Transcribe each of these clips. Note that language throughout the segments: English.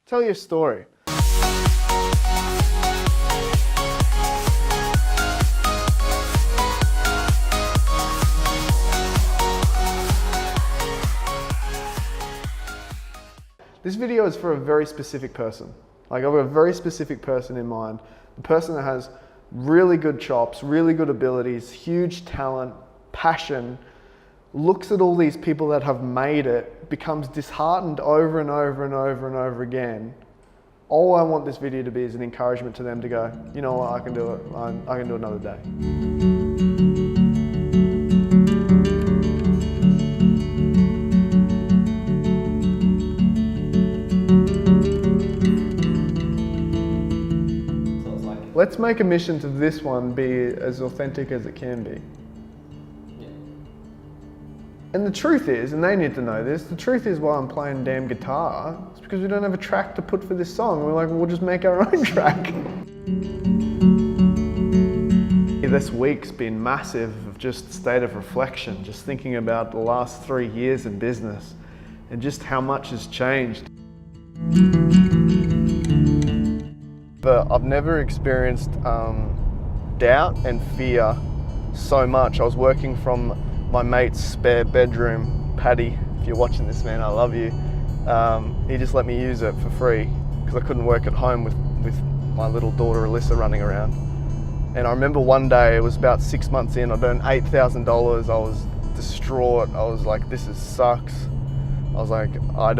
Tell your story. This video is for a very specific person. Like, I've got a very specific person in mind. The person that has really good chops, really good abilities, huge talent, passion, looks at all these people that have made it, becomes disheartened over and over and over and over again. All I want this video to be is an encouragement to them to go, you know what, I can do it. I can do it another day. Let's make a mission to this one be as authentic as it can be. Yeah. And the truth is, and they need to know this, the truth is why I'm playing damn guitar, it's because we don't have a track to put for this song. And we're like, well, we'll just make our own track. This week's been massive of just state of reflection, just thinking about the last 3 years in business and just how much has changed. But I've never experienced doubt and fear so much. I was working from my mate's spare bedroom, Paddy. If you're watching this, man, I love you. He just let me use it for free because I couldn't work at home with my little daughter Alyssa running around. And I remember one day, it was about 6 months in, I'd earned $8,000. I was distraught. I was like, this sucks. I was like, I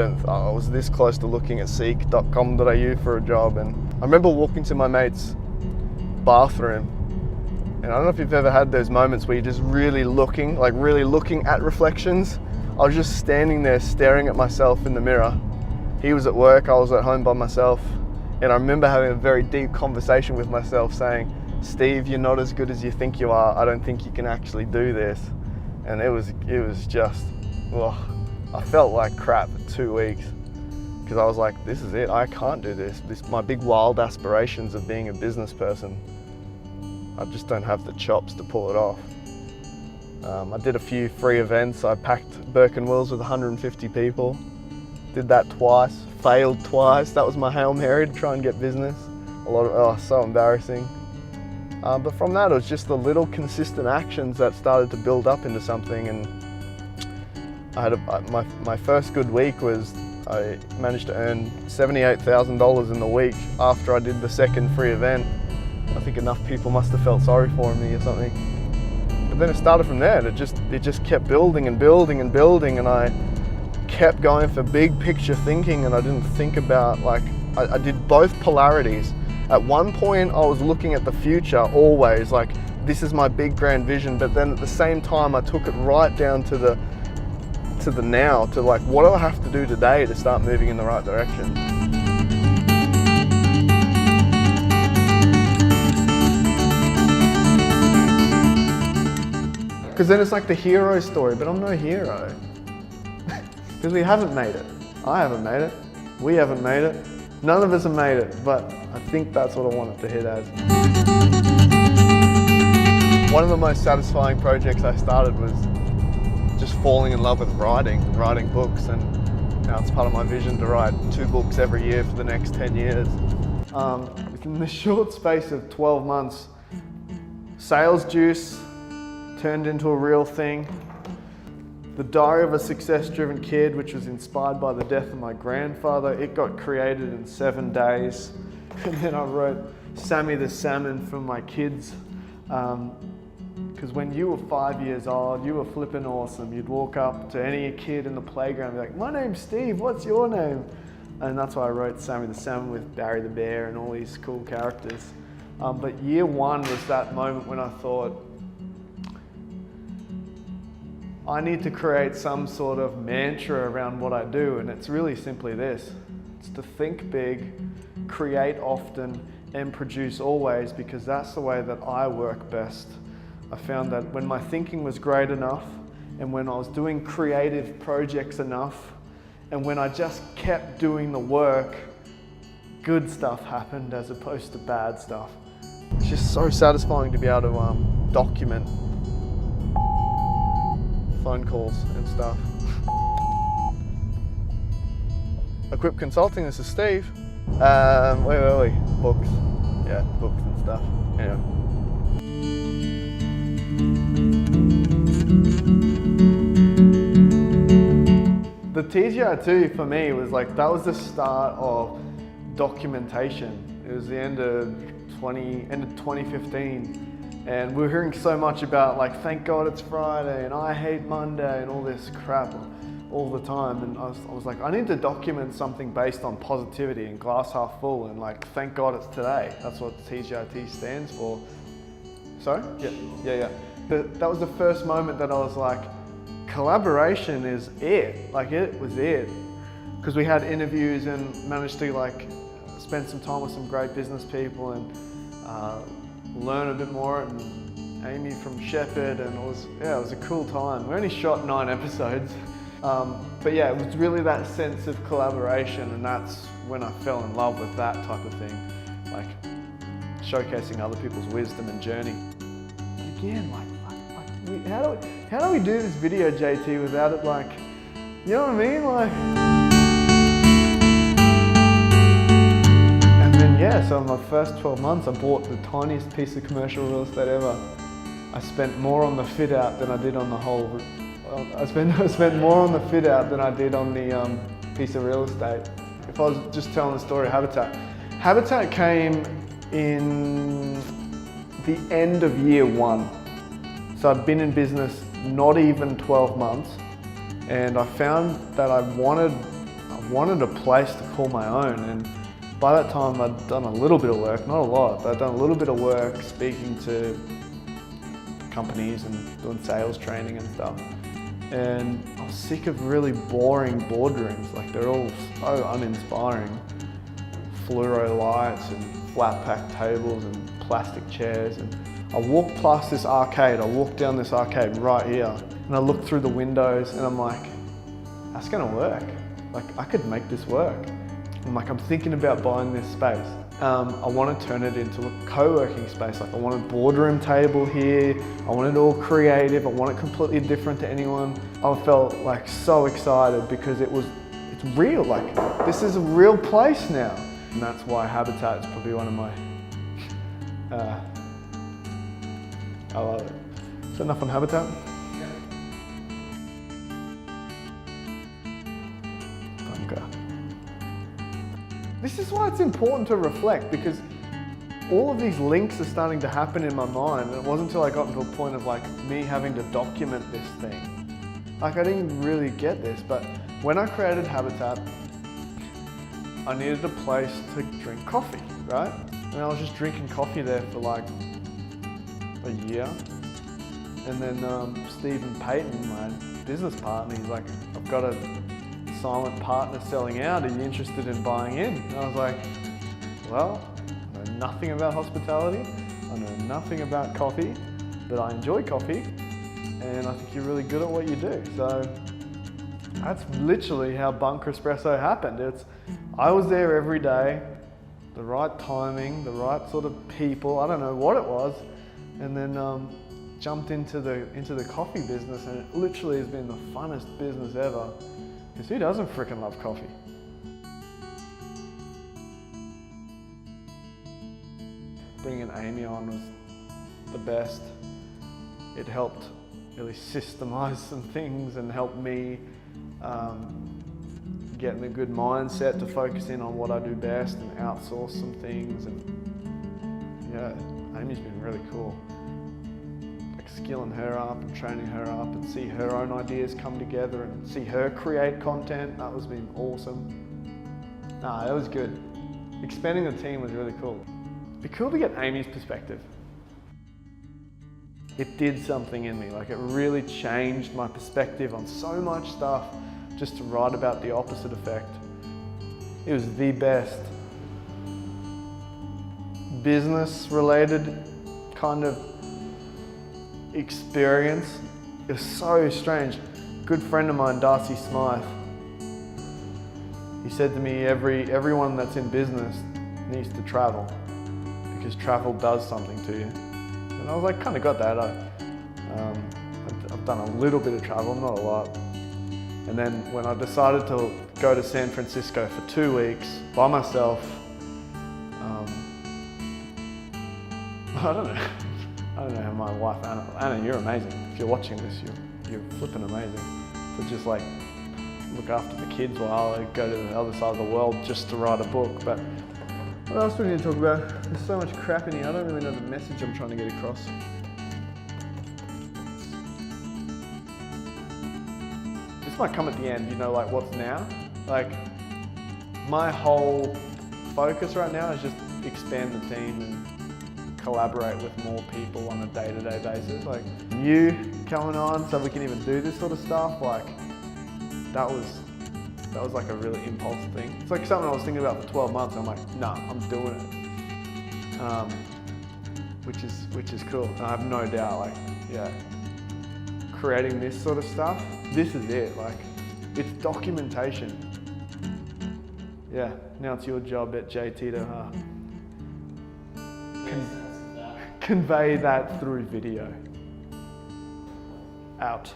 was this close to looking at seek.com.au for a job. And I remember walking to my mate's bathroom, and I don't know if you've ever had those moments where you're just really looking at reflections. I was just standing there staring at myself in the mirror. He was at work, I was at home by myself. And I remember having a very deep conversation with myself saying, Steve, you're not as good as you think you are. I don't think you can actually do this. And it was just, ugh. I felt like crap for 2 weeks because I was like, this is it, I can't do this. My big wild aspirations of being a business person, I just don't have the chops to pull it off. I did a few free events. I packed Birkin Wills with 150 people. Did that twice, failed twice. That was my Hail Mary to try and get business. So embarrassing. But from that, it was just the little consistent actions that started to build up into something. And I had my first good week was I managed to earn $78,000 in the week after I did the second free event. I think enough people must have felt sorry for me or something. But then it started from there. It just kept building and building and building, and I kept going for big picture thinking, and I didn't think about, like, I did both polarities. At one point I was looking at the future always, like, this is my big grand vision, but then at the same time I took it right down to the now, to like, what do I have to do today to start moving in the right direction? Because then it's like the hero story, but I'm no hero. Because we haven't made it. I haven't made it. We haven't made it. None of us have made it, but I think that's what I want it to hit as. One of the most satisfying projects I started was just falling in love with writing books, and now it's part of my vision to write 2 books every year for the next 10 years. In the short space of 12 months, sales juice turned into a real thing. The Diary of a Success-Driven Kid, which was inspired by the death of my grandfather, it got created in 7 days. And then I wrote Sammy the Salmon for my kids. Because when you were 5 years old, you were flipping awesome. You'd walk up to any kid in the playground and be like, my name's Steve, what's your name? And that's why I wrote Sammy the Salmon with Barry the Bear and all these cool characters. But year 1 was that moment when I thought, I need to create some sort of mantra around what I do, and it's really simply this. It's to think big, create often, and produce always, because that's the way that I work best. I found that when my thinking was great enough, and when I was doing creative projects enough, and when I just kept doing the work, good stuff happened as opposed to bad stuff. It's just so satisfying to be able to document phone calls and stuff. Equip Consulting, this is Steve. Where were we? Books. Yeah, books and stuff. Anyway. The TGOT for me was like, that was the start of documentation. It was the end of 2015. And we were hearing so much about like, thank God it's Friday and I hate Monday and all this crap all the time. And I was like, I need to document something based on positivity and glass half full and like, thank God it's today. That's what TGOT stands for. Sorry? Yeah. That was the first moment that I was like, collaboration is it. Like it was it. Because we had interviews and managed to like spend some time with some great business people and learn a bit more, and Amy from Shepherd, and it was a cool time. We only shot 9 episodes. But yeah, it was really that sense of collaboration, and that's when I fell in love with that type of thing. Like showcasing other people's wisdom and journey. But again, how do we do this video, JT, without it like, you know what I mean? Like, and then yeah, so in my first 12 months, I bought the tiniest piece of commercial real estate ever. I spent more on the fit out than I did on the whole. I spent more on the fit out than I did on the piece of real estate. If I was just telling the story of Habitat came in the end of year 1. So I'd been in business not even 12 months, and I found that I wanted a place to call my own. And by that time I'd done a little bit of work, not a lot, but I'd done a little bit of work speaking to companies and doing sales training and stuff. And I was sick of really boring boardrooms, like they're all so uninspiring. Fluoro lights and flat pack tables and plastic chairs. And I walked past this arcade, I walked down this arcade right here, and I looked through the windows and I'm like, that's gonna work. Like I could make this work. I'm thinking about buying this space. I want to turn it into a co-working space. Like I want a boardroom table here. I want it all creative. I want it completely different to anyone. I felt like so excited because it's real. Like this is a real place now. And that's why Habitat is probably one of my, I love it. Is that enough on Habitat? Okay. This is why it's important to reflect, because all of these links are starting to happen in my mind, and it wasn't until I got to a point of like me having to document this thing. Like I didn't really get this, but when I created Habitat, I needed a place to drink coffee, right? And I was just drinking coffee there for like a year. And then Stephen Payton, my business partner, he's like, I've got a silent partner selling out, are you interested in buying in? And I was like, well, I know nothing about hospitality, I know nothing about coffee, but I enjoy coffee, and I think you're really good at what you do. So that's literally how Bunker Espresso happened. I was there every day, the right timing, the right sort of people, I don't know what it was, and then jumped into the coffee business, and it literally has been the funnest business ever. Because who doesn't freaking love coffee? Bringing Amy on was the best. It helped really systemize some things and help me get in a good mindset to focus in on what I do best and outsource some things. And yeah, Amy's been really cool. Skilling her up and training her up and see her own ideas come together and see her create content. That was been awesome. Nah, that was good. Expanding the team was really cool. It'd be cool to get Amy's perspective. It did something in me, like it really changed my perspective on so much stuff just to write about the opposite effect. It was the best business related kind of experience. It was so strange. A good friend of mine, Darcy Smythe, he said to me, everyone that's in business needs to travel because travel does something to you. And I was like, kind of got that. I've done a little bit of travel, not a lot. And then when I decided to go to San Francisco for 2 weeks by myself, I don't know how my wife, Anna, you're amazing. If you're watching this, you're flipping amazing. To just like look after the kids while I go to the other side of the world just to write a book. But what else do we need to talk about? There's so much crap in here, I don't really know the message I'm trying to get across. This might come at the end, you know, like what's now? Like, my whole focus right now is just expand the team and collaborate with more people on a day-to-day basis. Like, you coming on so we can even do this sort of stuff, like, that was like a really impulse thing. It's like something I was thinking about for 12 months, and I'm like, nah, I'm doing it. Which is cool. And I have no doubt, like, yeah, creating this sort of stuff, this is it. Like, it's documentation. Yeah, now it's your job at JT to convey that through video. Out.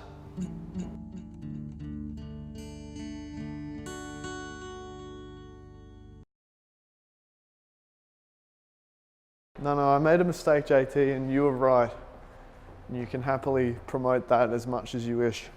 No, I made a mistake, JT, and you were right. You can happily promote that as much as you wish.